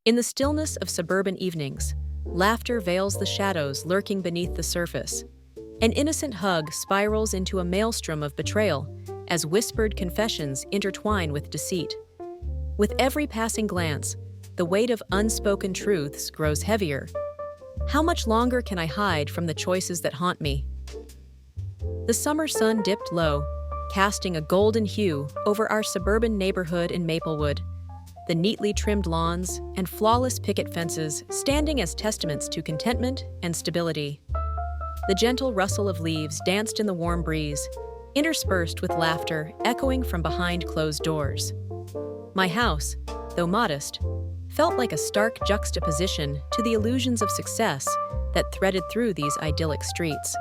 In the stillness of suburban evenings, laughter veils the shadows lurking beneath the surface. An innocent hug spirals into a maelstrom of betrayal as whispered confessions intertwine with deceit. With every passing glance, the weight of unspoken truths grows heavier. How much longer can I hide from the choices that haunt me? The summer sun dipped low, casting a golden hue over our suburban neighborhood in Maplewood, the neatly trimmed lawns and flawless picket fences standing as testaments to contentment and stability. The gentle rustle of leaves danced in the warm breeze, interspersed with laughter echoing from behind closed doors. My house, though modest, felt like a stark juxtaposition to the illusions of success that threaded through these idyllic streets.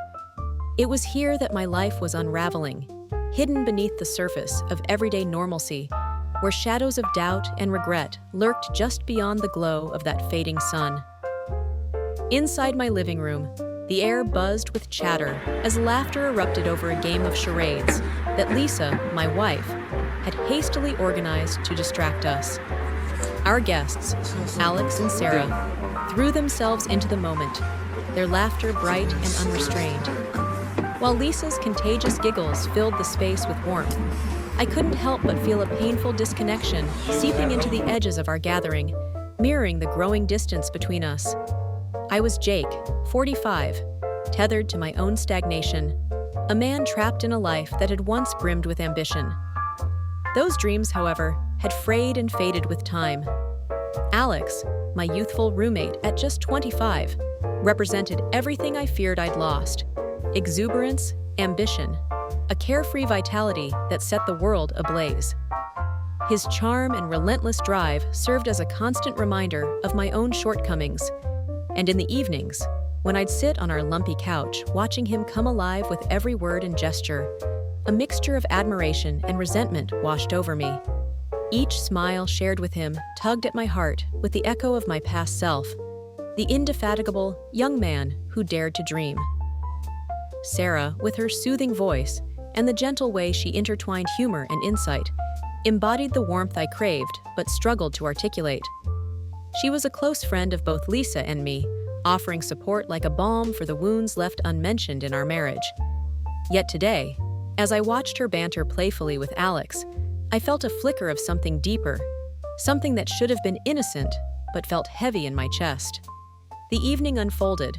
It was here that my life was unraveling, hidden beneath the surface of everyday normalcy, where shadows of doubt and regret lurked just beyond the glow of that fading sun. Inside my living room, the air buzzed with chatter as laughter erupted over a game of charades that Lisa, my wife, had hastily organized to distract us. Our guests, Alex and Sarah, threw themselves into the moment, their laughter bright and unrestrained. While Lisa's contagious giggles filled the space with warmth, I couldn't help but feel a painful disconnection seeping into the edges of our gathering, mirroring the growing distance between us. I was Jake, 45, tethered to my own stagnation, a man trapped in a life that had once brimmed with ambition. Those dreams, however, had frayed and faded with time. Alex, my youthful roommate at just 25, represented everything I feared I'd lost: exuberance, ambition, a carefree vitality that set the world ablaze. His charm and relentless drive served as a constant reminder of my own shortcomings, and in the evenings, when I'd sit on our lumpy couch watching him come alive with every word and gesture, a mixture of admiration and resentment washed over me. Each smile shared with him tugged at my heart with the echo of my past self, the indefatigable young man who dared to dream. Sarah, with her soothing voice and the gentle way she intertwined humor and insight, embodied the warmth I craved but struggled to articulate. She was a close friend of both Lisa and me, offering support like a balm for the wounds left unmentioned in our marriage. Yet today, as I watched her banter playfully with Alex, I felt a flicker of something deeper, something that should have been innocent but felt heavy in my chest. The evening unfolded,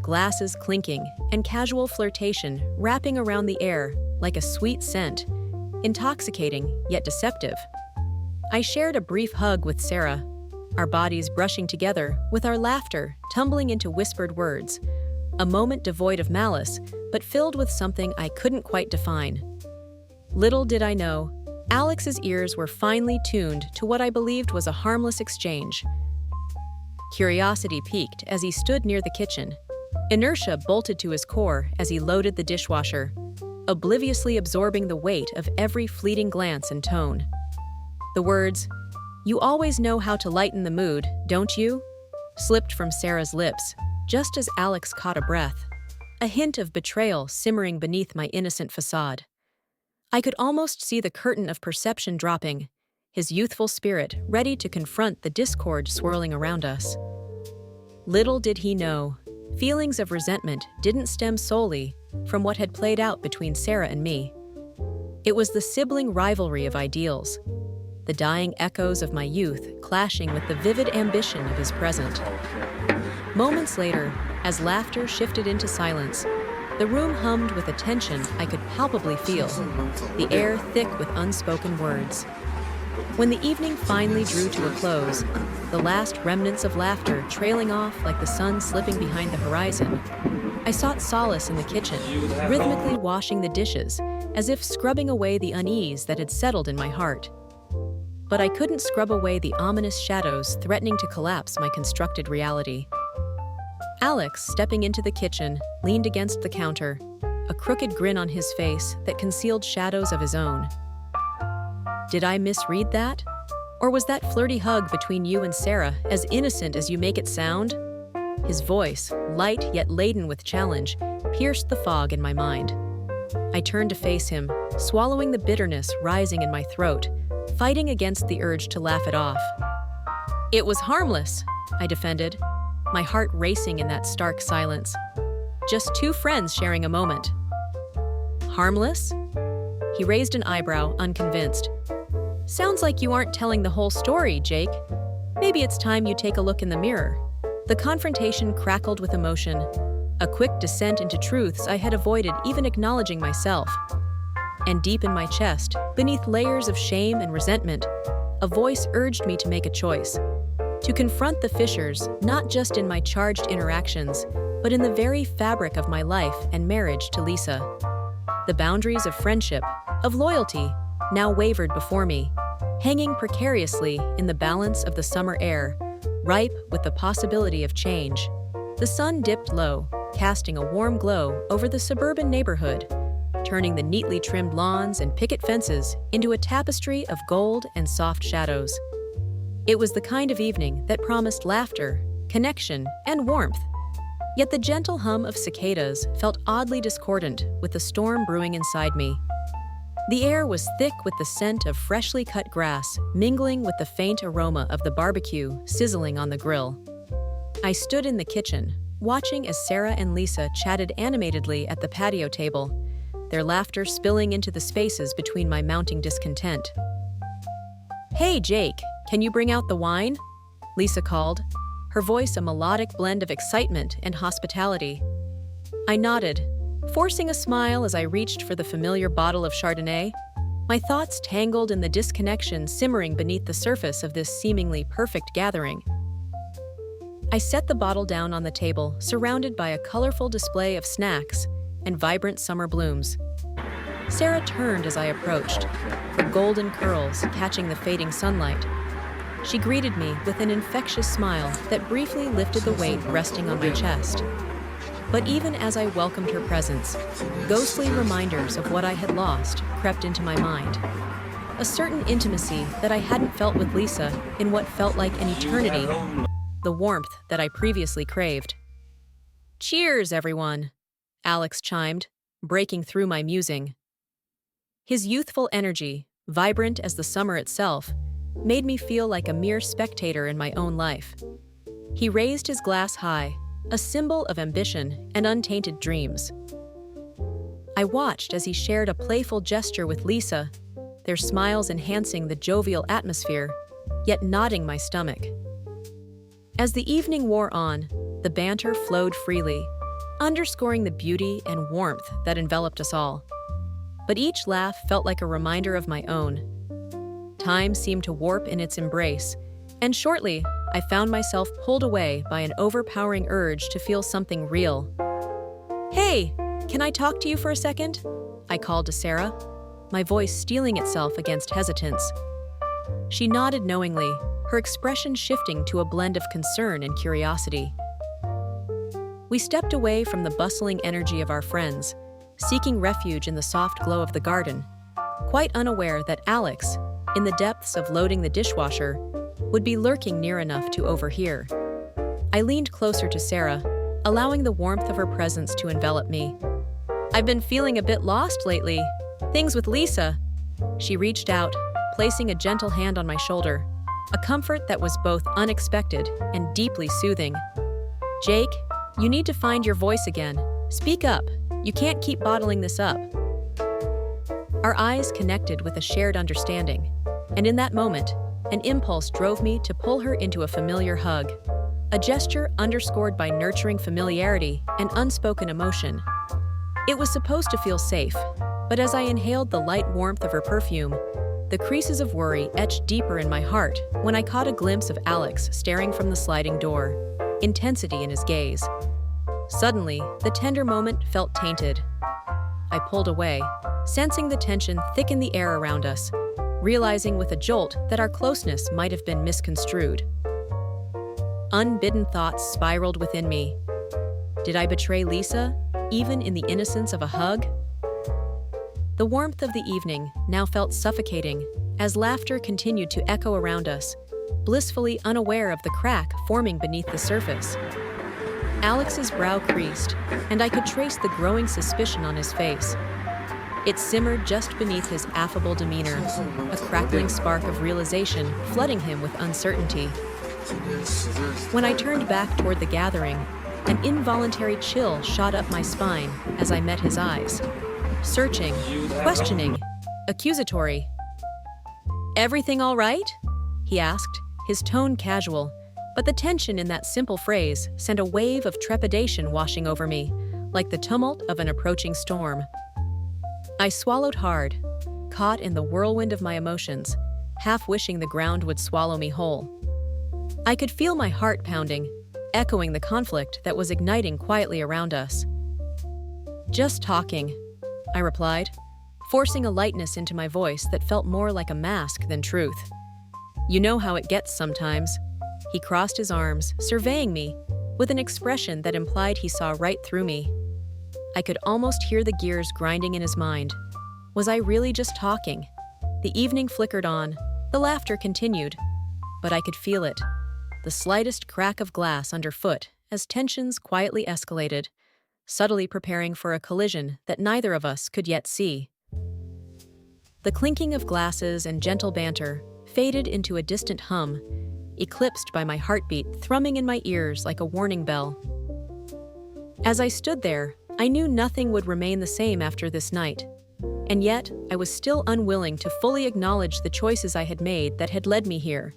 glasses clinking and casual flirtation wrapping around the air like a sweet scent, intoxicating yet deceptive. I shared a brief hug with Sarah, our bodies brushing together with our laughter tumbling into whispered words, a moment devoid of malice but filled with something I couldn't quite define. Little did I know, Alex's ears were finely tuned to what I believed was a harmless exchange. Curiosity piqued as he stood near the kitchen. Inertia bolted to his core as he loaded the dishwasher, obliviously absorbing the weight of every fleeting glance and tone. The words, "You always know how to lighten the mood, don't you?" slipped from Sarah's lips, just as Alex caught a breath, a hint of betrayal simmering beneath my innocent facade. I could almost see the curtain of perception dropping, his youthful spirit ready to confront the discord swirling around us. Little did he know, feelings of resentment didn't stem solely from what had played out between Sarah and me. It was the sibling rivalry of ideals, the dying echoes of my youth clashing with the vivid ambition of his present. Moments later, as laughter shifted into silence, the room hummed with a tension I could palpably feel, the air thick with unspoken words. When the evening finally drew to a close, the last remnants of laughter trailing off like the sun slipping behind the horizon, I sought solace in the kitchen, rhythmically washing the dishes, as if scrubbing away the unease that had settled in my heart. But I couldn't scrub away the ominous shadows threatening to collapse my constructed reality. Alex, stepping into the kitchen, leaned against the counter, a crooked grin on his face that concealed shadows of his own. Did I misread that? Or was that flirty hug between you and Sarah as innocent as you make it sound? His voice, light yet laden with challenge, pierced the fog in my mind. I turned to face him, swallowing the bitterness rising in my throat, fighting against the urge to laugh it off. It was harmless, I defended, my heart racing in that stark silence. Just two friends sharing a moment. Harmless? He raised an eyebrow, unconvinced. Sounds like you aren't telling the whole story, Jake. Maybe it's time you take a look in the mirror. The confrontation crackled with emotion, a quick descent into truths I had avoided even acknowledging myself. And deep in my chest, beneath layers of shame and resentment, a voice urged me to make a choice. To confront the fissures, not just in my charged interactions, but in the very fabric of my life and marriage to Lisa. The boundaries of friendship, of loyalty, now wavered before me, hanging precariously in the balance of the summer air, ripe with the possibility of change. The sun dipped low, casting a warm glow over the suburban neighborhood, turning the neatly trimmed lawns and picket fences into a tapestry of gold and soft shadows. It was the kind of evening that promised laughter, connection, and warmth. Yet the gentle hum of cicadas felt oddly discordant with the storm brewing inside me. The air was thick with the scent of freshly cut grass, mingling with the faint aroma of the barbecue sizzling on the grill. I stood in the kitchen, watching as Sarah and Lisa chatted animatedly at the patio table, their laughter spilling into the spaces between my mounting discontent. "Hey, Jake, can you bring out the wine?" Lisa called, her voice a melodic blend of excitement and hospitality. I nodded, forcing a smile as I reached for the familiar bottle of Chardonnay, my thoughts tangled in the disconnection simmering beneath the surface of this seemingly perfect gathering. I set the bottle down on the table, surrounded by a colorful display of snacks and vibrant summer blooms. Sarah turned as I approached, her golden curls catching the fading sunlight. She greeted me with an infectious smile that briefly lifted the weight resting on my chest. But even as I welcomed her presence, ghostly reminders of what I had lost crept into my mind. A certain intimacy that I hadn't felt with Lisa in what felt like an eternity, the warmth that I previously craved. "Cheers, everyone," Alex chimed, breaking through my musing. His youthful energy, vibrant as the summer itself, made me feel like a mere spectator in my own life. He raised his glass high, a symbol of ambition and untainted dreams. I watched as he shared a playful gesture with Lisa, their smiles enhancing the jovial atmosphere, yet knotting my stomach. As the evening wore on, the banter flowed freely, underscoring the beauty and warmth that enveloped us all. But each laugh felt like a reminder of my own. Time seemed to warp in its embrace, and shortly, I found myself pulled away by an overpowering urge to feel something real. "Hey, can I talk to you for a second?" I called to Sarah, my voice steeling itself against hesitance. She nodded knowingly, her expression shifting to a blend of concern and curiosity. We stepped away from the bustling energy of our friends, seeking refuge in the soft glow of the garden, quite unaware that Alex, in the depths of loading the dishwasher, would be lurking near enough to overhear. I leaned closer to Sarah, allowing the warmth of her presence to envelop me. "I've been feeling a bit lost lately. Things with Lisa." She reached out, placing a gentle hand on my shoulder, a comfort that was both unexpected and deeply soothing. "Jake, you need to find your voice again. Speak up. You can't keep bottling this up." Our eyes connected with a shared understanding, and in that moment, an impulse drove me to pull her into a familiar hug, a gesture underscored by nurturing familiarity and unspoken emotion. It was supposed to feel safe, but as I inhaled the light warmth of her perfume, the creases of worry etched deeper in my heart when I caught a glimpse of Alex staring from the sliding door, intensity in his gaze. Suddenly, the tender moment felt tainted. I pulled away, sensing the tension thicken the air around us, realizing with a jolt that our closeness might have been misconstrued. Unbidden thoughts spiraled within me. Did I betray Lisa, even in the innocence of a hug? The warmth of the evening now felt suffocating as laughter continued to echo around us, blissfully unaware of the crack forming beneath the surface. Alex's brow creased, and I could trace the growing suspicion on his face. It simmered just beneath his affable demeanor, a crackling spark of realization flooding him with uncertainty. When I turned back toward the gathering, an involuntary chill shot up my spine as I met his eyes. Searching, questioning, accusatory. "Everything all right?" he asked, his tone casual, but the tension in that simple phrase sent a wave of trepidation washing over me, like the tumult of an approaching storm. I swallowed hard, caught in the whirlwind of my emotions, half wishing the ground would swallow me whole. I could feel my heart pounding, echoing the conflict that was igniting quietly around us. "Just talking," I replied, forcing a lightness into my voice that felt more like a mask than truth. "You know how it gets sometimes." He crossed his arms, surveying me, with an expression that implied he saw right through me. I could almost hear the gears grinding in his mind. Was I really just talking? The evening flickered on, the laughter continued, but I could feel it, the slightest crack of glass underfoot as tensions quietly escalated, subtly preparing for a collision that neither of us could yet see. The clinking of glasses and gentle banter faded into a distant hum, eclipsed by my heartbeat thrumming in my ears like a warning bell. As I stood there, I knew nothing would remain the same after this night, and yet I was still unwilling to fully acknowledge the choices I had made that had led me here.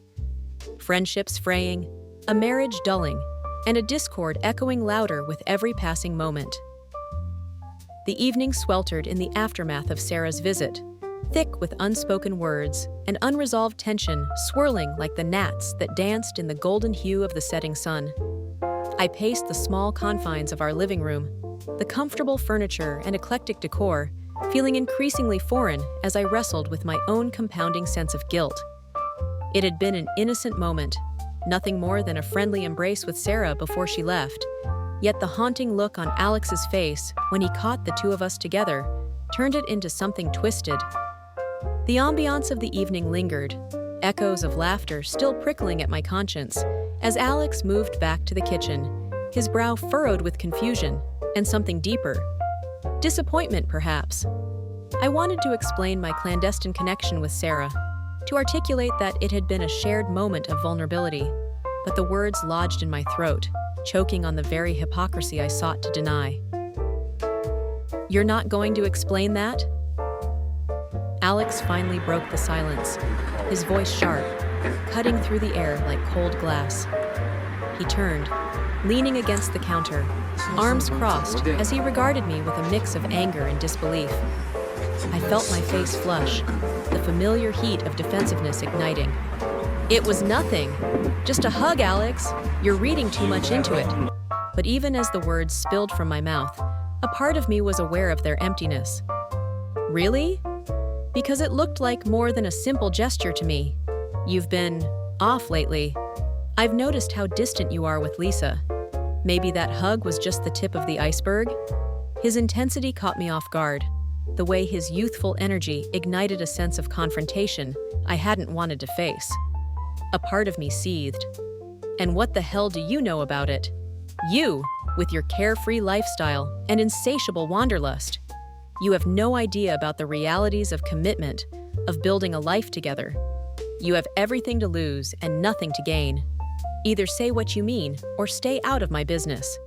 Friendships fraying, a marriage dulling, and a discord echoing louder with every passing moment. The evening sweltered in the aftermath of Sarah's visit, thick with unspoken words and unresolved tension swirling like the gnats that danced in the golden hue of the setting sun. I paced the small confines of our living room, the comfortable furniture and eclectic decor, feeling increasingly foreign as I wrestled with my own compounding sense of guilt. It had been an innocent moment, nothing more than a friendly embrace with Sarah before she left, yet the haunting look on Alex's face when he caught the two of us together turned it into something twisted. The ambiance of the evening lingered, echoes of laughter still prickling at my conscience, as Alex moved back to the kitchen, his brow furrowed with confusion and something deeper. Disappointment, perhaps. I wanted to explain my clandestine connection with Sarah, to articulate that it had been a shared moment of vulnerability, but the words lodged in my throat, choking on the very hypocrisy I sought to deny. "You're not going to explain that?" Alex finally broke the silence, his voice sharp, cutting through the air like cold glass. He turned, leaning against the counter, arms crossed as he regarded me with a mix of anger and disbelief. I felt my face flush, the familiar heat of defensiveness igniting. "It was nothing. Just a hug, Alex. You're reading too much into it." But even as the words spilled from my mouth, a part of me was aware of their emptiness. "Really?" Because it looked like more than a simple gesture to me. "You've been off lately. I've noticed how distant you are with Lisa. Maybe that hug was just the tip of the iceberg?" His intensity caught me off guard, the way his youthful energy ignited a sense of confrontation I hadn't wanted to face. A part of me seethed. "And what the hell do you know about it? You, with your carefree lifestyle and insatiable wanderlust. You have no idea about the realities of commitment, of building a life together. You have everything to lose and nothing to gain. Either say what you mean or stay out of my business."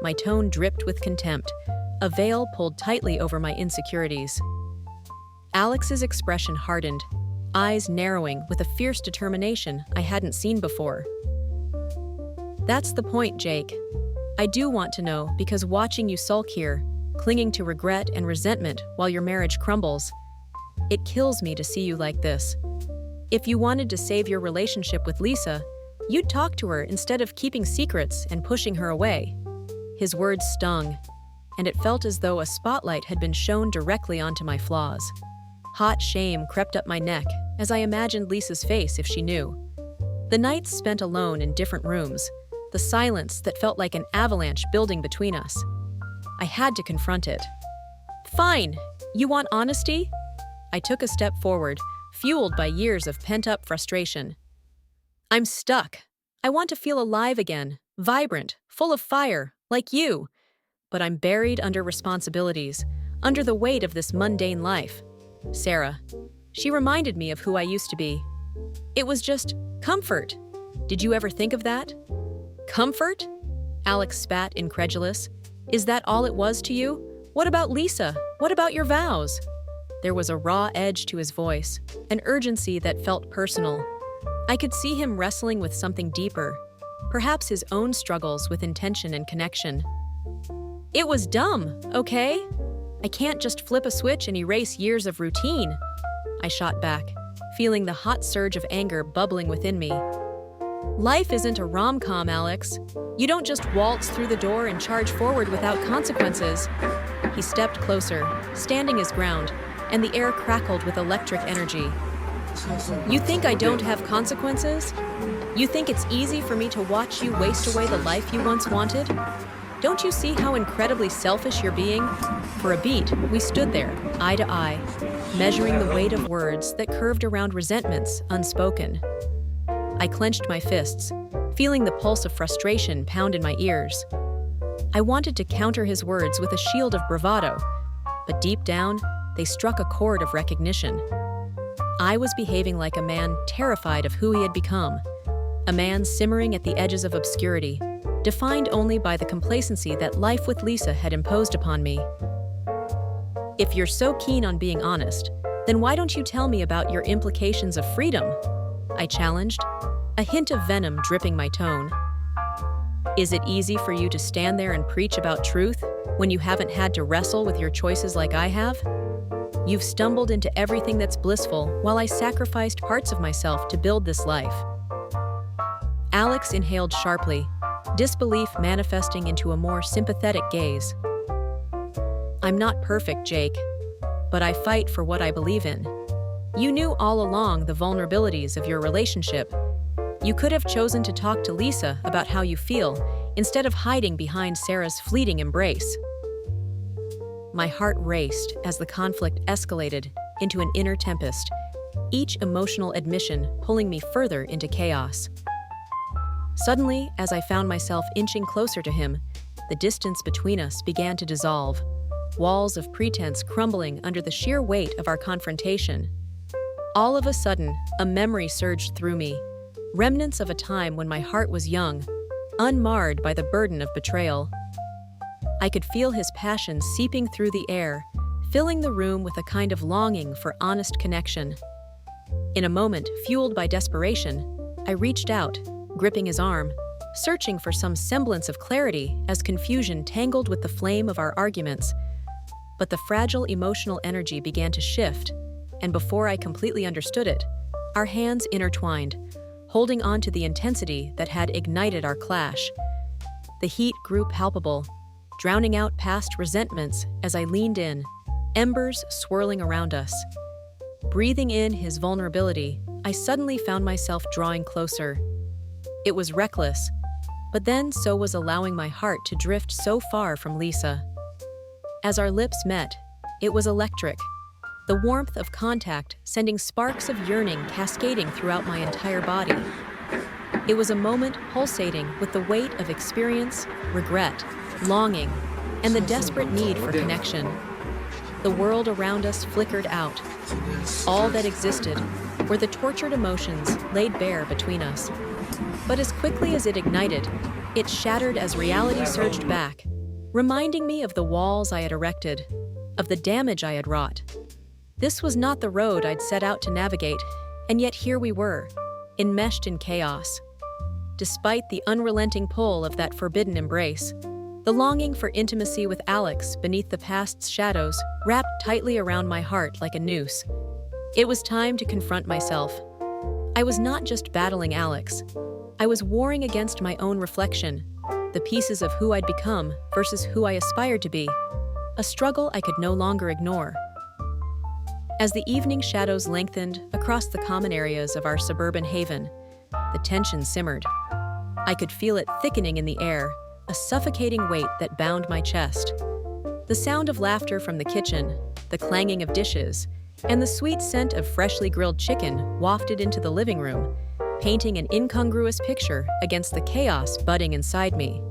My tone dripped with contempt, a veil pulled tightly over my insecurities. Alex's expression hardened, eyes narrowing with a fierce determination I hadn't seen before. "That's the point, Jake. I do want to know because watching you sulk here, clinging to regret and resentment while your marriage crumbles, it kills me to see you like this. If you wanted to save your relationship with Lisa, you'd talk to her instead of keeping secrets and pushing her away." His words stung, and it felt as though a spotlight had been shone directly onto my flaws. Hot shame crept up my neck as I imagined Lisa's face if she knew. The nights spent alone in different rooms, the silence that felt like an avalanche building between us. I had to confront it. "Fine, you want honesty?" I took a step forward, fueled by years of pent-up frustration. "I'm stuck. I want to feel alive again, vibrant, full of fire, like you. But I'm buried under responsibilities, under the weight of this mundane life. Sarah, she reminded me of who I used to be. It was just comfort, Did you ever think of that? Comfort? Alex spat, incredulous. Is that all it was to you? What about Lisa? What about your vows? There was a raw edge to his voice, an urgency that felt personal. I could see him wrestling with something deeper, perhaps his own struggles with intention and connection. It was dumb, okay? I can't just flip a switch and erase years of routine, I shot back, feeling the hot surge of anger bubbling within me. Life isn't a rom-com, Alex. You don't just waltz through the door and charge forward without consequences. He stepped closer, standing his ground, and the air crackled with electric energy. You think I don't have consequences? You think it's easy for me to watch you waste away the life you once wanted? Don't you see how incredibly selfish you're being? For a beat, we stood there, eye to eye, measuring the weight of words that curved around resentments unspoken. I clenched my fists, feeling the pulse of frustration pound in my ears. I wanted to counter his words with a shield of bravado, but deep down, they struck a chord of recognition. I was behaving like a man terrified of who he had become, a man simmering at the edges of obscurity, defined only by the complacency that life with Lisa had imposed upon me. If you're so keen on being honest, then why don't you tell me about your implications of freedom? I challenged, a hint of venom dripping my tone. Is it easy for you to stand there and preach about truth when you haven't had to wrestle with your choices like I have? You've stumbled into everything that's blissful while I sacrificed parts of myself to build this life. Alex inhaled sharply, disbelief manifesting into a more sympathetic gaze. I'm not perfect, Jake, but I fight for what I believe in. You knew all along the vulnerabilities of your relationship. You could have chosen to talk to Lisa about how you feel instead of hiding behind Sarah's fleeting embrace. My heart raced as the conflict escalated into an inner tempest, each emotional admission pulling me further into chaos. Suddenly, as I found myself inching closer to him, the distance between us began to dissolve, walls of pretense crumbling under the sheer weight of our confrontation. All of a sudden, a memory surged through me, remnants of a time when my heart was young, unmarred by the burden of betrayal. I could feel his passion seeping through the air, filling the room with a kind of longing for honest connection. In a moment, fueled by desperation, I reached out, gripping his arm, searching for some semblance of clarity as confusion tangled with the flame of our arguments. But the fragile emotional energy began to shift, and before I completely understood it, our hands intertwined, holding on to the intensity that had ignited our clash. The heat grew palpable, drowning out past resentments as I leaned in, embers swirling around us. Breathing in his vulnerability, I suddenly found myself drawing closer. It was reckless, but then so was allowing my heart to drift so far from Lisa. As our lips met, it was electric, the warmth of contact sending sparks of yearning cascading throughout my entire body. It was a moment pulsating with the weight of experience, regret, longing, and the desperate need for connection. The world around us flickered out. All that existed were the tortured emotions laid bare between us. But as quickly as it ignited, it shattered as reality surged back, reminding me of the walls I had erected, of the damage I had wrought. This was not the road I'd set out to navigate, and yet here we were, enmeshed in chaos. Despite the unrelenting pull of that forbidden embrace, the longing for intimacy with Alex beneath the past's shadows wrapped tightly around my heart like a noose. It was time to confront myself. I was not just battling Alex. I was warring against my own reflection, the pieces of who I'd become versus who I aspired to be, a struggle I could no longer ignore. As the evening shadows lengthened across the common areas of our suburban haven, the tension simmered. I could feel it thickening in the air, a suffocating weight that bound my chest. The sound of laughter from the kitchen, the clanging of dishes, and the sweet scent of freshly grilled chicken wafted into the living room, painting an incongruous picture against the chaos budding inside me.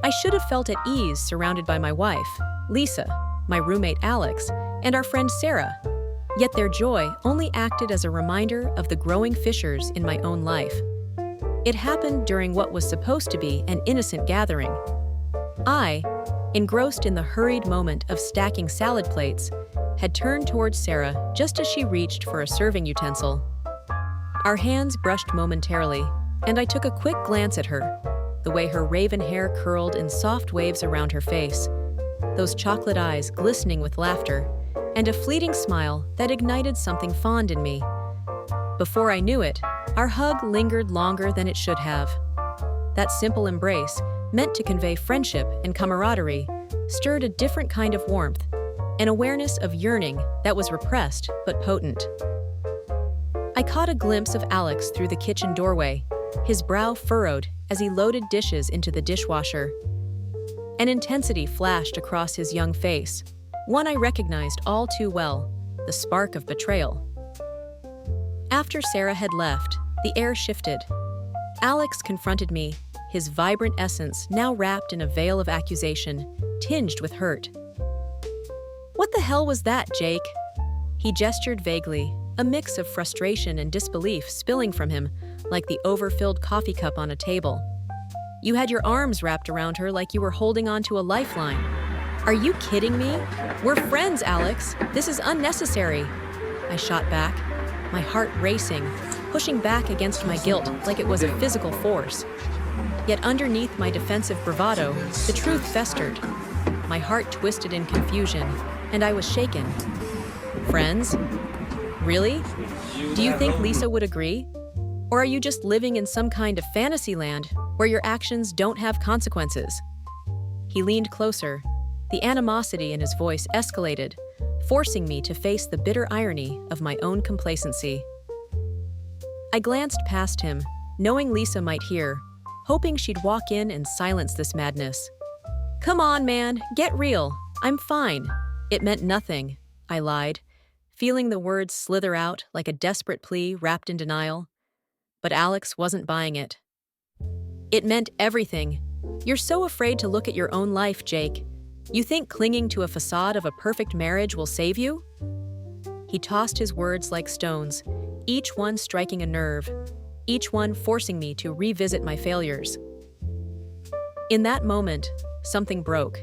I should have felt at ease surrounded by my wife, Lisa, my roommate Alex, and our friend Sarah. Yet their joy only acted as a reminder of the growing fissures in my own life. It happened during what was supposed to be an innocent gathering. I, engrossed in the hurried moment of stacking salad plates, had turned towards Sarah just as she reached for a serving utensil. Our hands brushed momentarily, and I took a quick glance at her, the way her raven hair curled in soft waves around her face, those chocolate eyes glistening with laughter, and a fleeting smile that ignited something fond in me. Before I knew it, our hug lingered longer than it should have. That simple embrace, meant to convey friendship and camaraderie, stirred a different kind of warmth, an awareness of yearning that was repressed but potent. I caught a glimpse of Alex through the kitchen doorway, his brow furrowed as he loaded dishes into the dishwasher. An intensity flashed across his young face, one I recognized all too well, the spark of betrayal. After Sarah had left, the air shifted. Alex confronted me, his vibrant essence now wrapped in a veil of accusation, tinged with hurt. "What the hell was that, Jake?" He gestured vaguely, a mix of frustration and disbelief spilling from him like the overfilled coffee cup on a table. "You had your arms wrapped around her like you were holding onto a lifeline. Are you kidding me? We're friends, Alex. This is unnecessary." I shot back, my heart racing, pushing back against my guilt like it was a physical force. Yet underneath my defensive bravado, the truth festered. My heart twisted in confusion, and I was shaken. "Friends? Really? Do you think Lisa would agree? Or are you just living in some kind of fantasy land where your actions don't have consequences?" He leaned closer. The animosity in his voice escalated, forcing me to face the bitter irony of my own complacency. I glanced past him, knowing Lisa might hear, hoping she'd walk in and silence this madness. "Come on, man, get real. I'm fine." "It meant nothing," I lied, feeling the words slither out like a desperate plea wrapped in denial. But Alex wasn't buying it. "It meant everything. You're so afraid to look at your own life, Jake. You think clinging to a facade of a perfect marriage will save you?" He tossed his words like stones, each one striking a nerve, each one forcing me to revisit my failures. In that moment, something broke.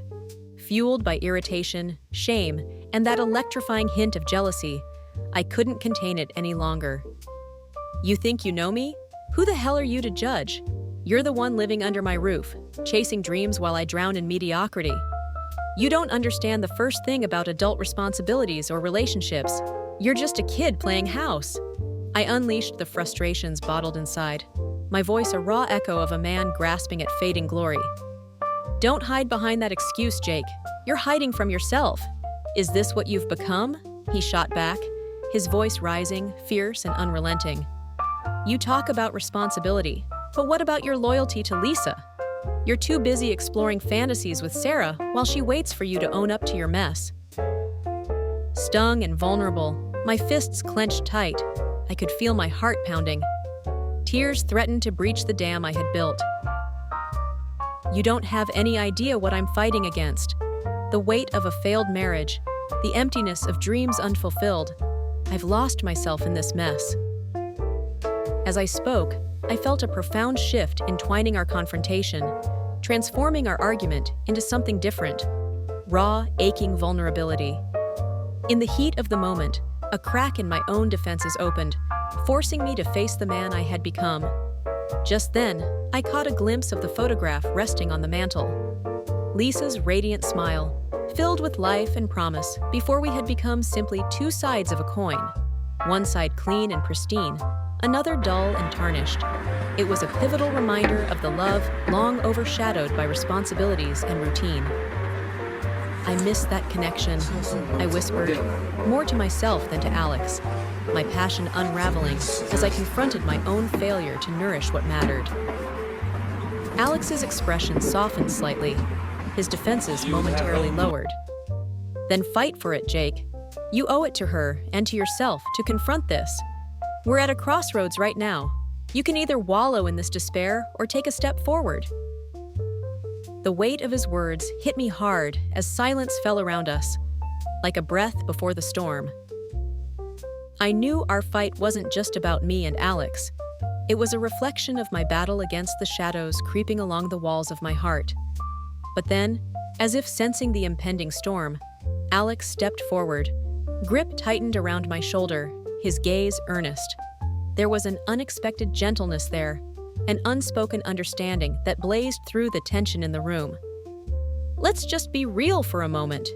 Fueled by irritation, shame, and that electrifying hint of jealousy, I couldn't contain it any longer. "You think you know me? Who the hell are you to judge? You're the one living under my roof, chasing dreams while I drown in mediocrity. You don't understand the first thing about adult responsibilities or relationships. You're just a kid playing house." I unleashed the frustrations bottled inside, my voice a raw echo of a man grasping at fading glory. "Don't hide behind that excuse, Jake. You're hiding from yourself. Is this what you've become?" He shot back, his voice rising, fierce and unrelenting. "You talk about responsibility, but what about your loyalty to Lisa? You're too busy exploring fantasies with Sarah while she waits for you to own up to your mess." Stung and vulnerable, my fists clenched tight. I could feel my heart pounding. Tears threatened to breach the dam I had built. "You don't have any idea what I'm fighting against. The weight of a failed marriage, the emptiness of dreams unfulfilled. I've lost myself in this mess." As I spoke, I felt a profound shift entwining our confrontation, transforming our argument into something different, raw, aching vulnerability. In the heat of the moment, a crack in my own defenses opened, forcing me to face the man I had become. Just then, I caught a glimpse of the photograph resting on the mantel. Lisa's radiant smile, filled with life and promise before we had become simply two sides of a coin, one side clean and pristine, another dull and tarnished. It was a pivotal reminder of the love long overshadowed by responsibilities and routine. "I missed that connection," I whispered, more to myself than to Alex, my passion unraveling as I confronted my own failure to nourish what mattered. Alex's expression softened slightly, his defenses momentarily lowered. "Then fight for it, Jake. You owe it to her and to yourself to confront this. We're at a crossroads right now. You can either wallow in this despair or take a step forward." The weight of his words hit me hard as silence fell around us, like a breath before the storm. I knew our fight wasn't just about me and Alex. It was a reflection of my battle against the shadows creeping along the walls of my heart. But then, as if sensing the impending storm, Alex stepped forward. Grip tightened around my shoulder, his gaze earnest. There was an unexpected gentleness there, an unspoken understanding that blazed through the tension in the room. "Let's just be real for a moment.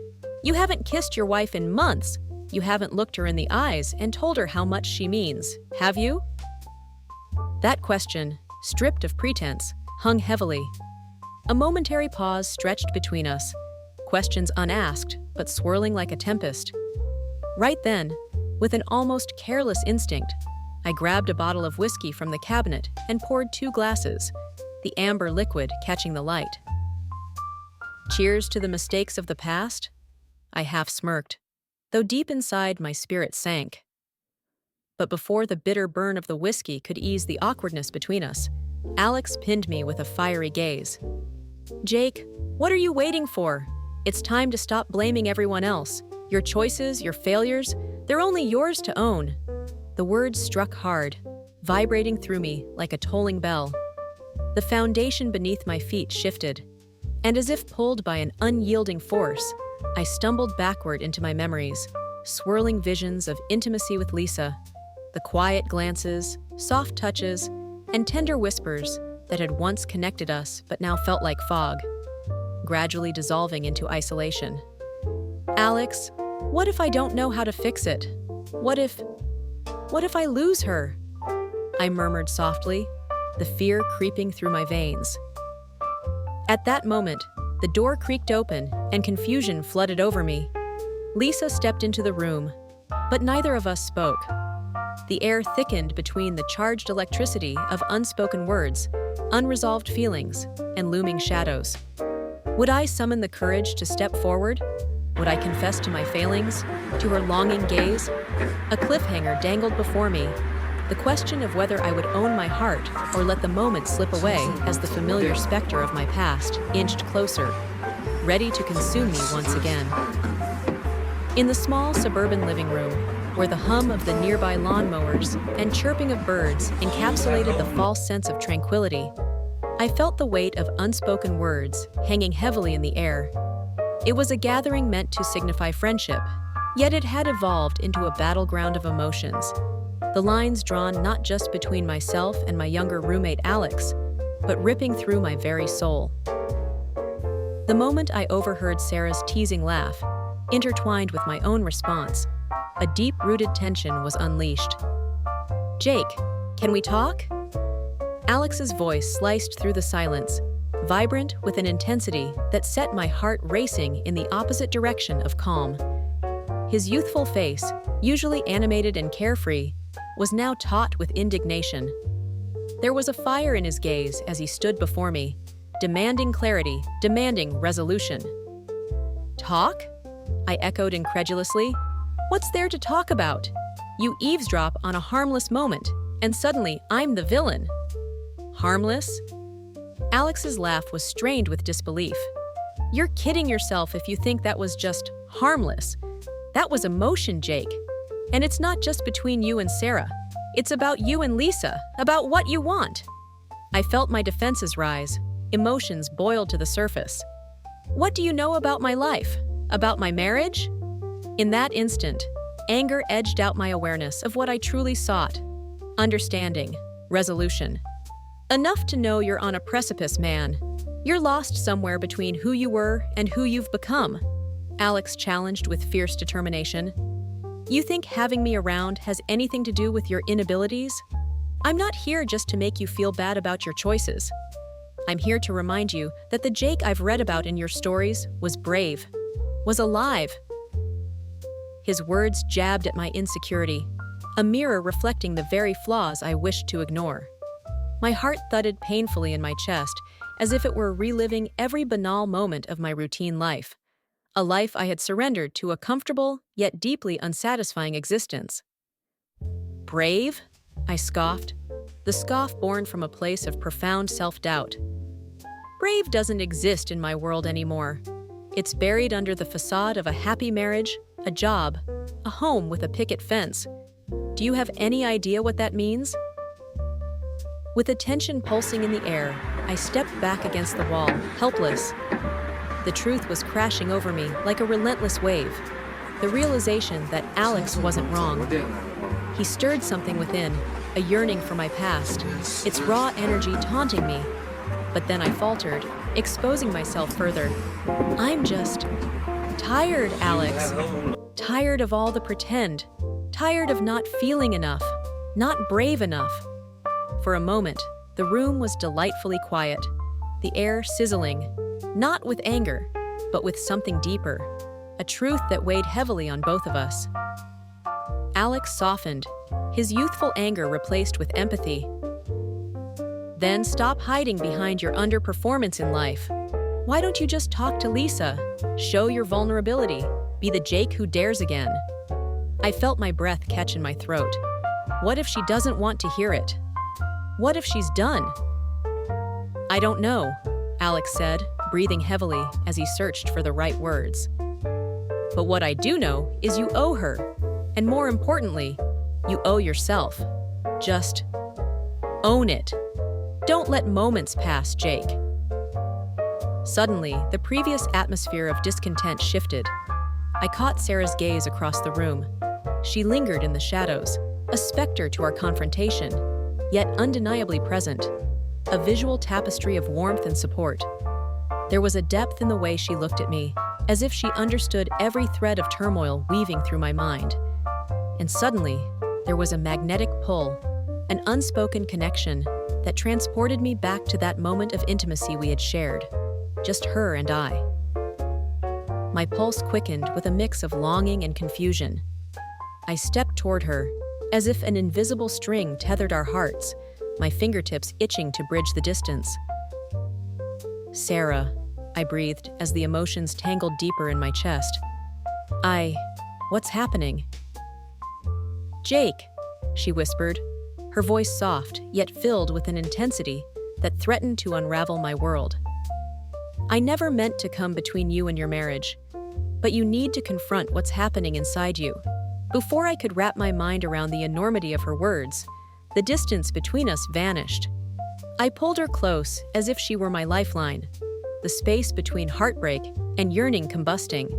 You haven't kissed your wife in months. You haven't looked her in the eyes and told her how much she means, have you?" That question, stripped of pretense, hung heavily. A momentary pause stretched between us, questions unasked, but swirling like a tempest. Right then, with an almost careless instinct, I grabbed a bottle of whiskey from the cabinet and poured 2 glasses, the amber liquid catching the light. "Cheers to the mistakes of the past?" I half smirked, though deep inside my spirit sank. But before the bitter burn of the whiskey could ease the awkwardness between us, Alex pinned me with a fiery gaze. "Jake, what are you waiting for? It's time to stop blaming everyone else. Your choices, your failures, they're only yours to own." The words struck hard, vibrating through me like a tolling bell. The foundation beneath my feet shifted, and as if pulled by an unyielding force, I stumbled backward into my memories, swirling visions of intimacy with Lisa, the quiet glances, soft touches, and tender whispers that had once connected us but now felt like fog, gradually dissolving into isolation. "Alex, what if I don't know how to fix it? What if I lose her?" I murmured softly, the fear creeping through my veins. At that moment, the door creaked open and confusion flooded over me. Lisa stepped into the room, but neither of us spoke. The air thickened between the charged electricity of unspoken words, unresolved feelings, and looming shadows. Would I summon the courage to step forward? Would I confess to my failings, to her longing gaze? A cliffhanger dangled before me, the question of whether I would own my heart or let the moment slip away as the familiar specter of my past inched closer, ready to consume me once again. In the small suburban living room, where the hum of the nearby lawnmowers and chirping of birds encapsulated the false sense of tranquility, I felt the weight of unspoken words hanging heavily in the air. It was a gathering meant to signify friendship, yet it had evolved into a battleground of emotions. The lines drawn not just between myself and my younger roommate Alex, but ripping through my very soul. The moment I overheard Sarah's teasing laugh, intertwined with my own response, a deep-rooted tension was unleashed. "Jake, can we talk?" Alex's voice sliced through the silence, vibrant with an intensity that set my heart racing in the opposite direction of calm. His youthful face, usually animated and carefree, was now taut with indignation. There was a fire in his gaze as he stood before me, demanding clarity, demanding resolution. "Talk?" I echoed incredulously. "What's there to talk about? You eavesdrop on a harmless moment, and suddenly I'm the villain." "Harmless?" Alex's laugh was strained with disbelief. "You're kidding yourself if you think that was just harmless. That was emotion, Jake. And it's not just between you and Sarah. It's about you and Lisa, about what you want." I felt my defenses rise, emotions boiled to the surface. "What do you know about my life? About my marriage?" In that instant, anger edged out my awareness of what I truly sought. Understanding, resolution. "Enough to know you're on a precipice, man. You're lost somewhere between who you were and who you've become," Alex challenged with fierce determination. "You think having me around has anything to do with your inabilities? I'm not here just to make you feel bad about your choices. I'm here to remind you that the Jake I've read about in your stories was brave, was alive." His words jabbed at my insecurity, a mirror reflecting the very flaws I wished to ignore. My heart thudded painfully in my chest, as if it were reliving every banal moment of my routine life, a life I had surrendered to a comfortable yet deeply unsatisfying existence. "Brave?" I scoffed, the scoff born from a place of profound self-doubt. "Brave doesn't exist in my world anymore. It's buried under the facade of a happy marriage, a job, a home with a picket fence. Do you have any idea what that means?" With the tension pulsing in the air, I stepped back against the wall, helpless. The truth was crashing over me like a relentless wave. The realization that Alex wasn't wrong. He stirred something within, a yearning for my past, its raw energy taunting me. But then I faltered, exposing myself further. I'm just tired, Alex. Tired of all the pretend. Tired of not feeling enough, not brave enough. For a moment, the room was delightfully quiet, the air sizzling, not with anger, but with something deeper, a truth that weighed heavily on both of us. Alex softened, his youthful anger replaced with empathy. Then stop hiding behind your underperformance in life. Why don't you just talk to Lisa? Show your vulnerability. Be the Jake who dares again. I felt my breath catch in my throat. What if she doesn't want to hear it? What if she's done? I don't know, Alex said, breathing heavily as he searched for the right words. But what I do know is you owe her. And more importantly, you owe yourself. Just own it. Don't let moments pass, Jake. Suddenly, the previous atmosphere of discontent shifted. I caught Sarah's gaze across the room. She lingered in the shadows, a specter to our confrontation, yet undeniably present, a visual tapestry of warmth and support. There was a depth in the way she looked at me, as if she understood every thread of turmoil weaving through my mind. And suddenly, there was a magnetic pull, an unspoken connection that transported me back to that moment of intimacy we had shared, just her and I. My pulse quickened with a mix of longing and confusion. I stepped toward her, as if an invisible string tethered our hearts, my fingertips itching to bridge the distance. Sarah, I breathed as the emotions tangled deeper in my chest. What's happening? Jake, she whispered, her voice soft yet filled with an intensity that threatened to unravel my world. I never meant to come between you and your marriage, but you need to confront what's happening inside you. Before I could wrap my mind around the enormity of her words, the distance between us vanished. I pulled her close as if she were my lifeline, the space between heartbreak and yearning combusting.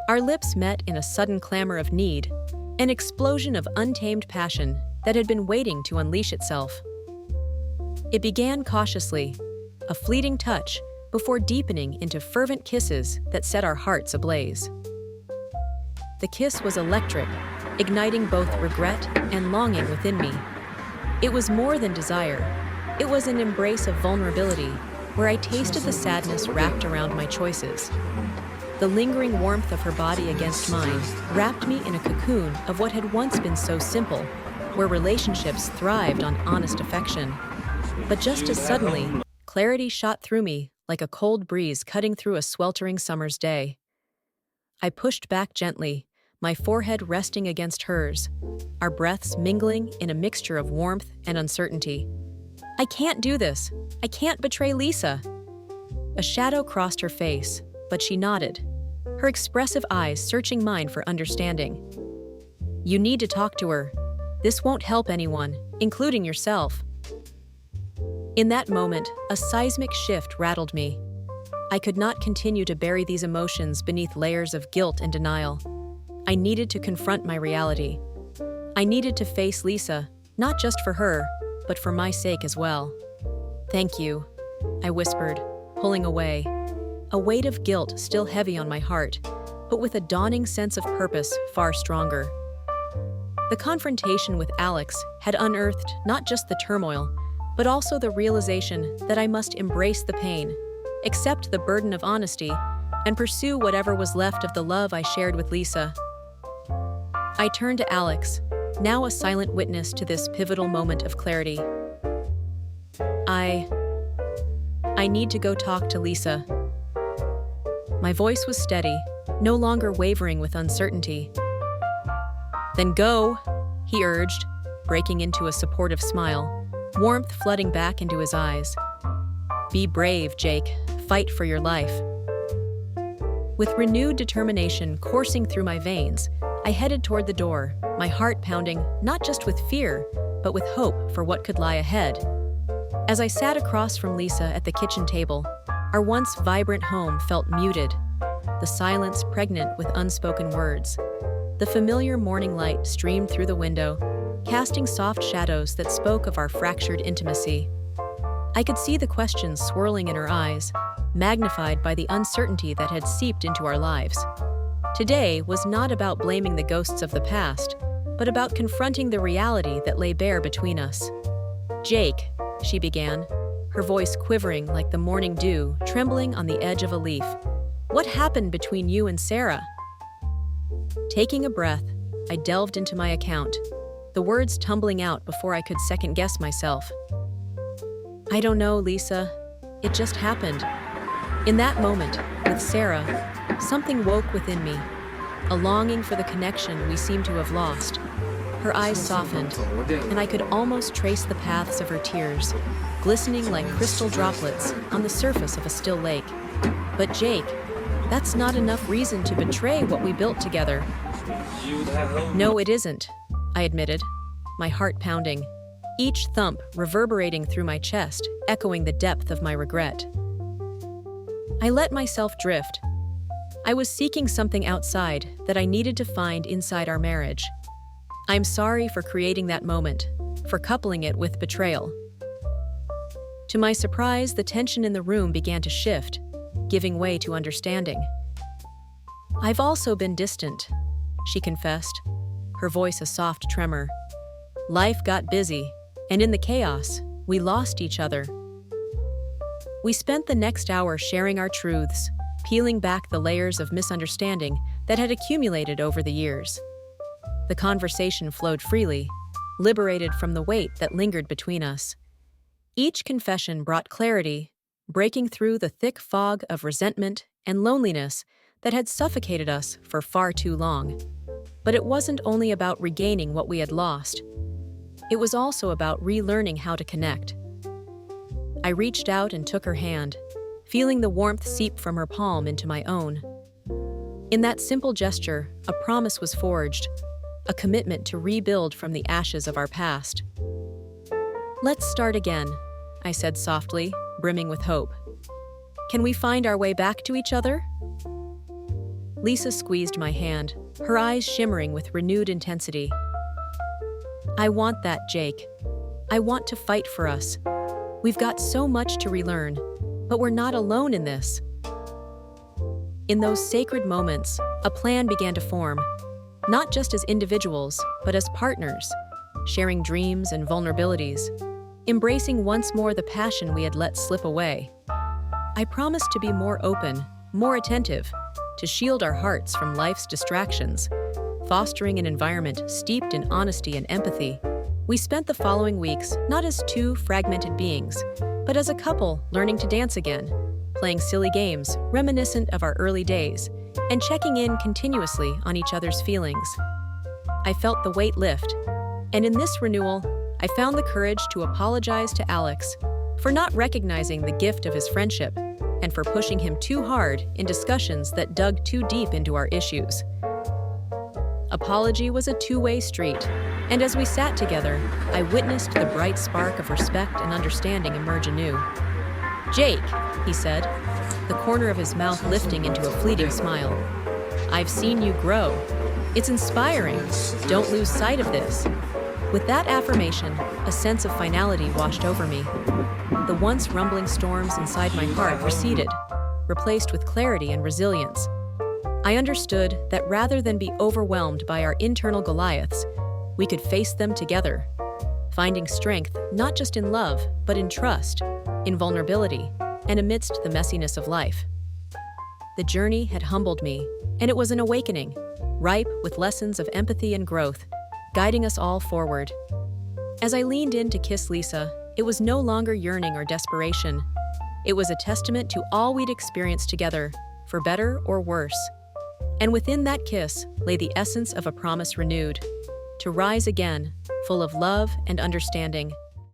Our lips met in a sudden clamor of need, an explosion of untamed passion that had been waiting to unleash itself. It began cautiously, a fleeting touch, before deepening into fervent kisses that set our hearts ablaze. The kiss was electric, igniting both regret and longing within me. It was more than desire. It was an embrace of vulnerability, where I tasted the sadness wrapped around my choices. The lingering warmth of her body against mine wrapped me in a cocoon of what had once been so simple, where relationships thrived on honest affection. But just as suddenly, clarity shot through me like a cold breeze cutting through a sweltering summer's day. I pushed back gently, my forehead resting against hers, our breaths mingling in a mixture of warmth and uncertainty. I can't do this. I can't betray Lisa. A shadow crossed her face, but she nodded, her expressive eyes searching mine for understanding. You need to talk to her. This won't help anyone, including yourself. In that moment, a seismic shift rattled me. I could not continue to bury these emotions beneath layers of guilt and denial. I needed to confront my reality. I needed to face Lisa, not just for her, but for my sake as well. Thank you, I whispered, pulling away, a weight of guilt still heavy on my heart, but with a dawning sense of purpose far stronger. The confrontation with Alex had unearthed not just the turmoil, but also the realization that I must embrace the pain, accept the burden of honesty, and pursue whatever was left of the love I shared with Lisa. I turned to Alex, now a silent witness to this pivotal moment of clarity. I need to go talk to Lisa. My voice was steady, no longer wavering with uncertainty. Then go, he urged, breaking into a supportive smile, warmth flooding back into his eyes. Be brave, Jake. Fight for your life. With renewed determination coursing through my veins, I headed toward the door, my heart pounding not just with fear, but with hope for what could lie ahead. As I sat across from Lisa at the kitchen table, our once vibrant home felt muted, the silence pregnant with unspoken words. The familiar morning light streamed through the window, casting soft shadows that spoke of our fractured intimacy. I could see the questions swirling in her eyes, magnified by the uncertainty that had seeped into our lives. Today was not about blaming the ghosts of the past, but about confronting the reality that lay bare between us. "Jake," she began, her voice quivering like the morning dew trembling on the edge of a leaf. "What happened between you and Sarah?" Taking a breath, I delved into my account, the words tumbling out before I could second-guess myself. "I don't know, Lisa. It just happened." In that moment, with Sarah, something woke within me, a longing for the connection we seemed to have lost. Her eyes softened, and I could almost trace the paths of her tears, glistening like crystal droplets on the surface of a still lake. "But Jake, that's not enough reason to betray what we built together." "No, it isn't," I admitted, my heart pounding, each thump reverberating through my chest, echoing the depth of my regret. I let myself drift. I was seeking something outside that I needed to find inside our marriage. I'm sorry for creating that moment, for coupling it with betrayal. To my surprise, the tension in the room began to shift, giving way to understanding. "I've also been distant," she confessed, her voice a soft tremor. "Life got busy, and in the chaos, we lost each other." We spent the next hour sharing our truths, peeling back the layers of misunderstanding that had accumulated over the years. The conversation flowed freely, liberated from the weight that lingered between us. Each confession brought clarity, breaking through the thick fog of resentment and loneliness that had suffocated us for far too long. But it wasn't only about regaining what we had lost. It was also about relearning how to connect. I reached out and took her hand, feeling the warmth seep from her palm into my own. In that simple gesture, a promise was forged, a commitment to rebuild from the ashes of our past. "Let's start again," I said softly, brimming with hope. "Can we find our way back to each other?" Lisa squeezed my hand, her eyes shimmering with renewed intensity. "I want that, Jake. I want to fight for us. We've got so much to relearn, but we're not alone in this." In those sacred moments, a plan began to form, not just as individuals, but as partners, sharing dreams and vulnerabilities, embracing once more the passion we had let slip away. I promised to be more open, more attentive, to shield our hearts from life's distractions, fostering an environment steeped in honesty and empathy. We spent the following weeks not as two fragmented beings, but as a couple learning to dance again, playing silly games reminiscent of our early days, and checking in continuously on each other's feelings. I felt the weight lift, and in this renewal, I found the courage to apologize to Alex for not recognizing the gift of his friendship and for pushing him too hard in discussions that dug too deep into our issues. Apology was a two-way street, and as we sat together, I witnessed the bright spark of respect and understanding emerge anew. "Jake," he said, the corner of his mouth lifting into a fleeting smile. "I've seen you grow. It's inspiring. Don't lose sight of this." With that affirmation, a sense of finality washed over me. The once rumbling storms inside my heart receded, replaced with clarity and resilience. I understood that rather than be overwhelmed by our internal Goliaths, we could face them together, finding strength not just in love, but in trust, in vulnerability, and amidst the messiness of life. The journey had humbled me, and it was an awakening, ripe with lessons of empathy and growth, guiding us all forward. As I leaned in to kiss Lisa, it was no longer yearning or desperation. It was a testament to all we'd experienced together, for better or worse. And within that kiss lay the essence of a promise renewed, to rise again, full of love and understanding.